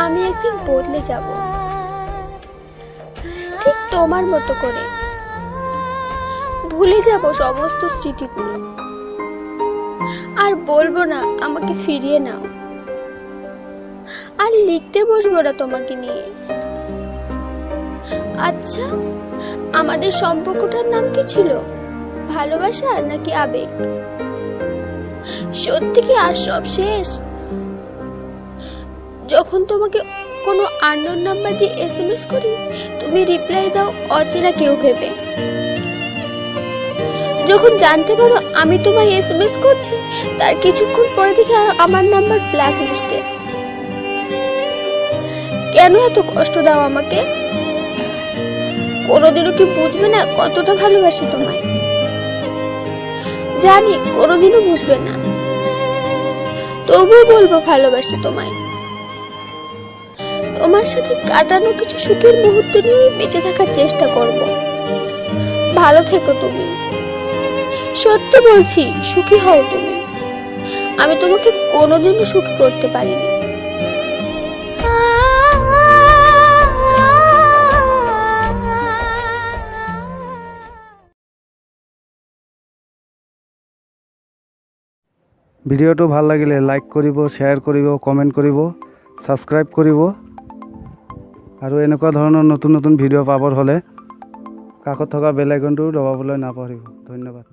আমি একদিন বদলে যাব, ঠিক তোমার মতো করে ভুলে যাব সমস্ত স্মৃতিগুলো, আর বলবো না আমাকে ফিরিয়ে নাও, আর লিখতে বসবো না তোমাকে নিয়ে। আচ্ছা, আমাদের সম্পর্কটার নাম কি ছিল? ভালোবাসা নাকি আবেগ? সত্যি কি আর সব শেষ? যখন তোমাকে কোনো আননোন নাম্বার দিয়ে এসএমএস করি, তুমি রিপ্লাই দাও অচেনা কেউ ভেবে। যখন জানতে পারো আমি তোমায় এসএমএস করছি, তার কিছুক্ষণ পরে দেখি আমার নাম্বার ব্ল্যাক লিস্টে। কেন এত কষ্ট দাও আমাকে? কোনোদিনও কি বুঝবে না কতটা ভালোবাসি তোমায়? জানি কোনোদিনও বুঝবে না, তবুও বলবো ভালোবাসি তোমায়। তোমার সাথে কাটানো কিছু সুখের মুহূর্ত নিয়ে বেঁচে থাকার চেষ্টা করব। ভালো থেকো তুমি। সত্যি বলছি, সুখী হও তুমি। আমি তোমাকে কোনোদিনও সুখী করতে পারিনি। ভিডিঅ'টো ভাল লাগিলে লাইক কৰিব, শ্বেয়াৰ কৰিব, কমেণ্ট কৰিব, ছাবস্ক্ৰাইব কৰিব। আৰু এনেকুৱা ধৰণৰ নতুন নতুন ভিডিঅ' পাবৰ হ'লে কাষত থকা বেল আইকনটো দবাবলৈ নাপাহৰিব। ধন্যবাদ।